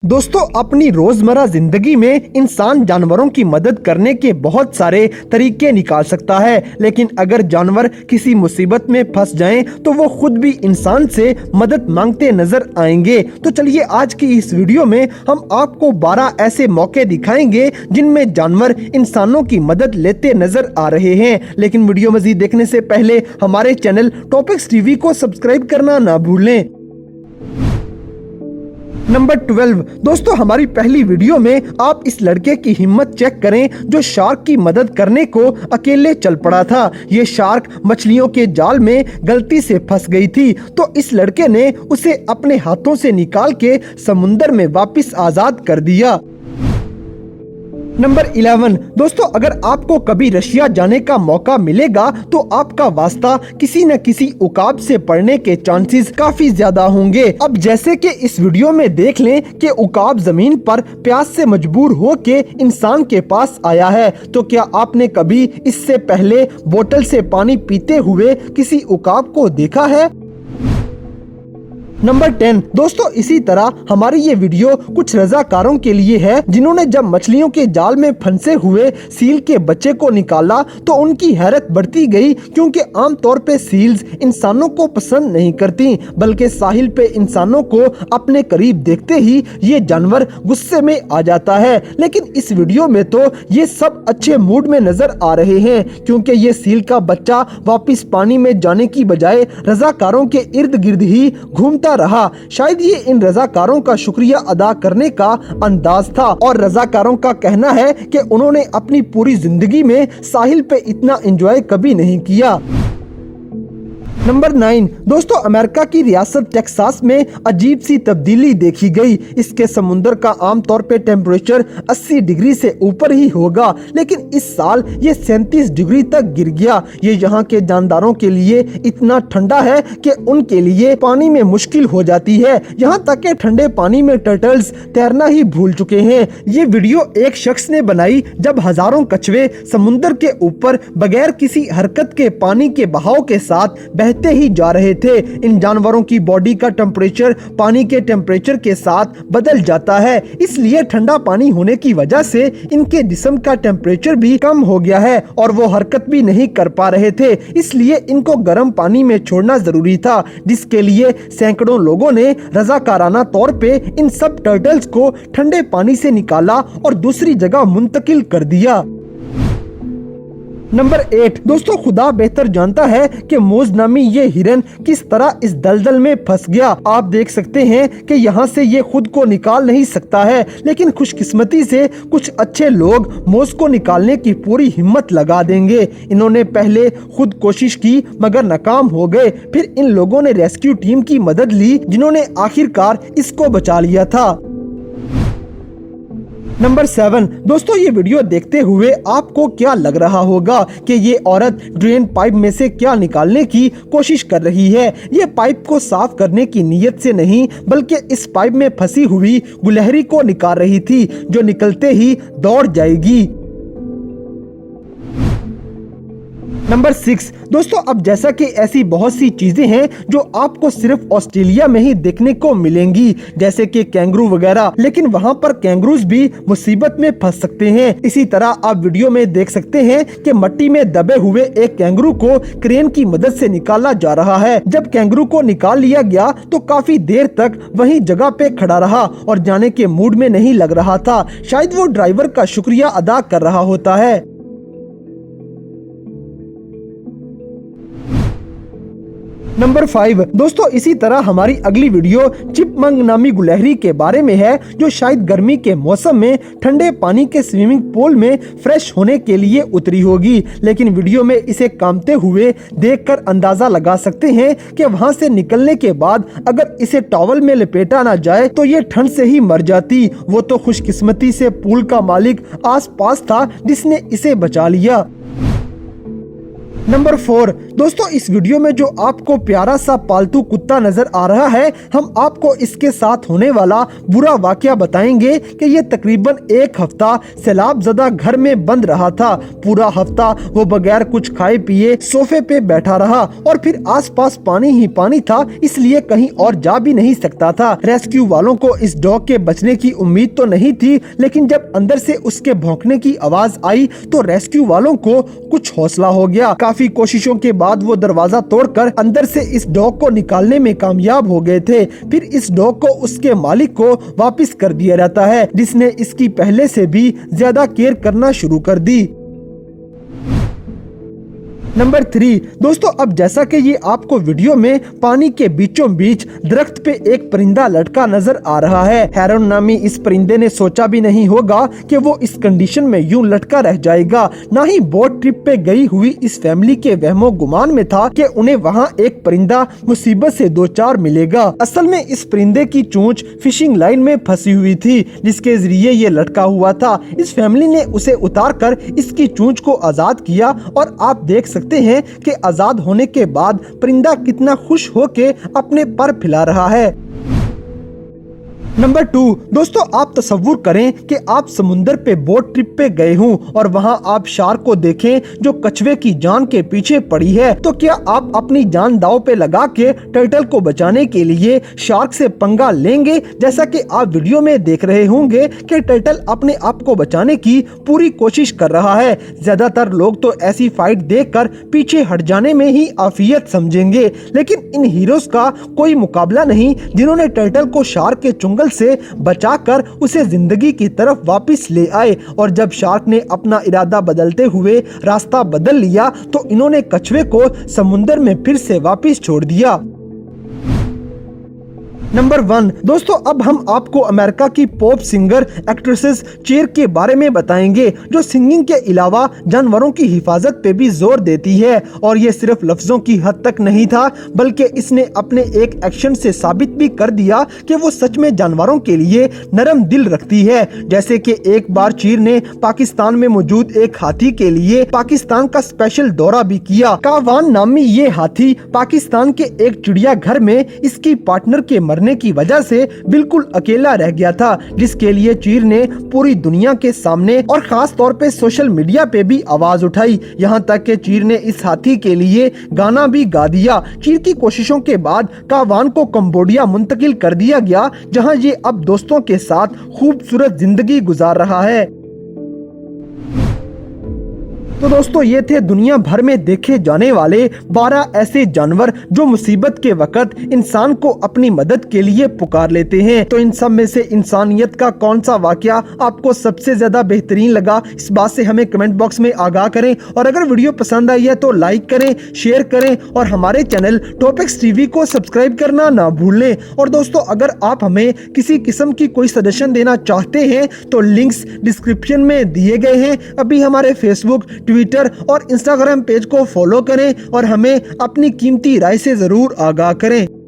दोस्तों, अपनी रोजमर्रा जिंदगी में इंसान जानवरों की मदद करने के बहुत सारे तरीके निकाल सकता है, लेकिन अगर जानवर किसी मुसीबत में फंस जाएं, तो वो खुद भी इंसान से मदद मांगते नजर आएंगे। तो चलिए आज की इस वीडियो में हम आपको 12 ऐसे मौके दिखाएंगे जिनमें जानवर इंसानों की मदद लेते नजर आ रहे हैं। लेकिन वीडियो मजीद देखने से पहले हमारे चैनल टॉपिक्स टीवी को सब्सक्राइब करना ना भूलें। नंबर 12 दोस्तों, हमारी पहली वीडियो में आप इस लड़के की हिम्मत चेक करें जो शार्क की मदद करने को अकेले चल पड़ा था। ये शार्क मछलियों के जाल में गलती से फंस गई थी, तो इस लड़के ने उसे अपने हाथों से निकाल के समुंदर में वापस आजाद कर दिया। नंबर 11 दोस्तों, अगर आपको कभी रशिया जाने का मौका मिलेगा तो आपका वास्ता किसी न किसी उकाब से पड़ने के चांसेस काफी ज्यादा होंगे। अब जैसे कि इस वीडियो में देख लें कि उकाब जमीन पर प्यास से मजबूर होके इंसान के पास आया है, तो क्या आपने कभी इससे पहले बोतल से पानी पीते हुए किसी उकाब को देखा है? नंबर 10 दोस्तों, इसी तरह हमारी ये वीडियो कुछ रजाकारों के लिए है जिन्होंने जब मछलियों के जाल में फंसे हुए सील के बच्चे को निकाला तो उनकी हैरत बढ़ती गई, क्योंकि आमतौर पे सील्स इंसानों को पसंद नहीं करती, बल्कि साहिल पे इंसानों को अपने करीब देखते ही ये जानवर गुस्से में आ जाता है। लेकिन इस वीडियो में तो ये सब अच्छे मूड में नजर आ रहे हैं, क्योंकि ये सील का बच्चा वापिस पानी में जाने की बजाय रजाकारों के इर्द गिर्द ही घूमता रहा। शायद ये इन रजाकारों का शुक्रिया अदा करने का अंदाज था, और रजाकारों का कहना है कि उन्होंने अपनी पूरी जिंदगी में साहिल पे इतना एंजॉय कभी नहीं किया। नंबर 9 दोस्तों, अमेरिका की रियासत टेक्सास में अजीब सी तब्दीली देखी गई। इसके समुंदर का आमतौर पे टेम्परेचर 80 डिग्री से ऊपर ही होगा, लेकिन इस साल ये 37 डिग्री तक गिर गया। ये यहाँ के जानदारों के लिए इतना ठंडा है कि उनके लिए पानी में मुश्किल हो जाती है। यहाँ तक के ठंडे पानी में टर्टल्स तैरना ही भूल चुके हैं। ये वीडियो एक शख्स ने बनाई जब हजारों कछुए समुंदर के ऊपर बगैर किसी हरकत के पानी के बहाव के साथ बहते ही जा रहे थे। इन जानवरों की बॉडी का टेम्परेचर पानी के टेम्परेचर के साथ बदल जाता है, इसलिए ठंडा पानी होने की वजह से इनके जिस्म का टेम्परेचर भी कम हो गया है और वो हरकत भी नहीं कर पा रहे थे। इसलिए इनको गर्म पानी में छोड़ना जरूरी था, जिसके लिए सैकड़ों लोगों ने रजाकाराना तौर पे इन सब टर्टल्स को ठंडे पानी से निकाला और दूसरी जगह मुंतकिल कर दिया। नंबर 8 दोस्तों, खुदा बेहतर जानता है कि मोज नामी ये हिरन किस तरह इस दलदल में फंस गया। आप देख सकते हैं कि यहाँ से ये खुद को निकाल नहीं सकता है, लेकिन खुशकिस्मती से कुछ अच्छे लोग मोज को निकालने की पूरी हिम्मत लगा देंगे। इन्होंने पहले खुद कोशिश की मगर नाकाम हो गए। फिर इन लोगों ने रेस्क्यू टीम की मदद ली, जिन्होंने आखिरकार इसको बचा लिया था। नंबर 7 दोस्तों, ये वीडियो देखते हुए आपको क्या लग रहा होगा कि ये औरत ड्रेन पाइप में से क्या निकालने की कोशिश कर रही है? ये पाइप को साफ करने की नीयत से नहीं, बल्कि इस पाइप में फंसी हुई गुलहरी को निकाल रही थी, जो निकलते ही दौड़ जाएगी। नंबर 6 दोस्तों, अब जैसा कि ऐसी बहुत सी चीजें हैं जो आपको सिर्फ ऑस्ट्रेलिया में ही देखने को मिलेंगी, जैसे कि कैंगरू वगैरह, लेकिन वहाँ पर कैंगरूज भी मुसीबत में फंस सकते हैं। इसी तरह आप वीडियो में देख सकते हैं कि मिट्टी में दबे हुए एक कैंगरू को क्रेन की मदद से निकाला जा रहा है। जब कैंगरू को निकाल लिया गया तो काफी देर तक वही जगह पे खड़ा रहा और जाने के मूड में नहीं लग रहा था। शायद वो ड्राइवर का शुक्रिया अदा कर रहा होता है। नंबर 5 दोस्तों, इसी तरह हमारी अगली वीडियो चिपमंग नामी गुलहरी के बारे में है, जो शायद गर्मी के मौसम में ठंडे पानी के स्विमिंग पूल में फ्रेश होने के लिए उतरी होगी। लेकिन वीडियो में इसे कांपते हुए देखकर अंदाजा लगा सकते हैं कि वहां से निकलने के बाद अगर इसे टॉवल में लपेटा ना जाए तो ये ठंड से ही मर जाती। वो तो खुशकिस्मती से पूल का मालिक आस पास था जिसने इसे बचा लिया। नंबर 4 दोस्तों, इस वीडियो में जो आपको प्यारा सा पालतू कुत्ता नजर आ रहा है, हम आपको इसके साथ होने वाला बुरा वाकया बताएंगे कि ये तकरीबन 1 हफ्ता सैलाब ज़दा घर में बंद रहा था। पूरा हफ्ता वो बगैर कुछ खाए पिए सोफे पे बैठा रहा और फिर आसपास पानी ही पानी था, इसलिए कहीं और जा भी नहीं सकता था। रेस्क्यू वालों को इस डॉग के बचने की उम्मीद तो नहीं थी, लेकिन जब अंदर से उसके भौंकने की आवाज आई तो रेस्क्यू वालों को कुछ हौसला हो गया। काफी कोशिशों के बाद वो दरवाजा तोड़कर अंदर से इस डॉग को निकालने में कामयाब हो गए थे। फिर इस डॉग को उसके मालिक को वापस कर दिया जाता है, जिसने इसकी पहले से भी ज्यादा केयर करना शुरू कर दी। नंबर 3 दोस्तों, अब जैसा कि ये आपको वीडियो में पानी के बीचों बीच दरख्त पे एक परिंदा लटका नजर आ रहा है। हेरन नामी इस परिंदे ने सोचा भी नहीं होगा कि वो इस कंडीशन में यूं लटका रह जाएगा। ना ही बोट ट्रिप पे गई हुई इस फैमिली के वहमो गुमान में था कि उन्हें वहाँ एक परिंदा मुसीबत से दो चार मिलेगा। असल में इस परिंदे की चोंच फिशिंग लाइन में फंसी हुई थी, जिसके जरिए ये लटका हुआ था। इस फैमिली ने उसे उतार कर इसकी चोंच को आजाद किया और आप देख सकते हैं कि आजाद होने के बाद परिंदा कितना खुश होके अपने पर फैला रहा है। नंबर 2 दोस्तों, आप तसव्वुर करें कि आप समुंदर पे बोट ट्रिप पे गए हों और वहां आप शार्क को देखें जो कछुए की जान के पीछे पड़ी है, तो क्या आप अपनी जान दांव पे लगा के टर्टल को बचाने के लिए शार्क से पंगा लेंगे? जैसा कि आप वीडियो में देख रहे होंगे कि टर्टल अपने आप को बचाने की पूरी कोशिश कर रहा है। ज्यादातर लोग तो ऐसी फाइट देखकर पीछे हट जाने में ही आफियत समझेंगे, लेकिन इन हीरोज का कोई मुकाबला नहीं जिन्होंने टर्टल को शार्क के चुंगल से बचाकर उसे जिंदगी की तरफ वापस ले आए। और जब शार्क ने अपना इरादा बदलते हुए रास्ता बदल लिया तो इन्होंने कछुए को समुंदर में फिर से वापस छोड़ दिया। नंबर 1 दोस्तों, अब हम आपको अमेरिका की पॉप सिंगर एक्ट्रेसेस चेर के बारे में बताएंगे, जो सिंगिंग के अलावा जानवरों की हिफाजत पे भी जोर देती है। और ये सिर्फ लफ्जों की हद तक नहीं था, बल्कि इसने अपने एक एक्शन से साबित भी कर दिया कि वो सच में जानवरों के लिए नरम दिल रखती है। जैसे कि एक बार चीर ने पाकिस्तान में मौजूद एक हाथी के लिए पाकिस्तान का स्पेशल दौरा भी किया। कावान नामी ये हाथी पाकिस्तान के एक चिड़ियाघर में इसकी पार्टनर के मरने की वजह से बिल्कुल अकेला रह गया था, जिसके लिए चीर ने पूरी दुनिया के सामने और खास तौर पे सोशल मीडिया पे भी आवाज उठाई। यहाँ तक कि चीर ने इस हाथी के लिए गाना भी गा दिया। चीर की कोशिशों के बाद कावान को कंबोडिया मुंतकिल कर दिया गया, जहाँ ये अब दोस्तों के साथ खूबसूरत जिंदगी गुजार रहा है। तो दोस्तों, ये थे दुनिया भर में देखे जाने वाले 12 ऐसे जानवर जो मुसीबत के वक्त इंसान को अपनी मदद के लिए पुकार लेते हैं। तो इन सब में से इंसानियत का कौन सा वाकया आपको सबसे ज्यादा बेहतरीन लगा, इस बात से हमें कमेंट बॉक्स में आगाह करें। और अगर वीडियो पसंद आई है तो लाइक करें, शेयर करें और हमारे चैनल टॉपिक्स टीवी को सब्सक्राइब करना ना भूलें। और दोस्तों, अगर आप हमें किसी किस्म की कोई सजेशन देना चाहते हैं तो लिंक्स डिस्क्रिप्शन में दिए गए हैं। अभी हमारे फेसबुक, ट्विटर और इंस्टाग्राम पेज को फॉलो करें और हमें अपनी कीमती राय से जरूर आगाह करें।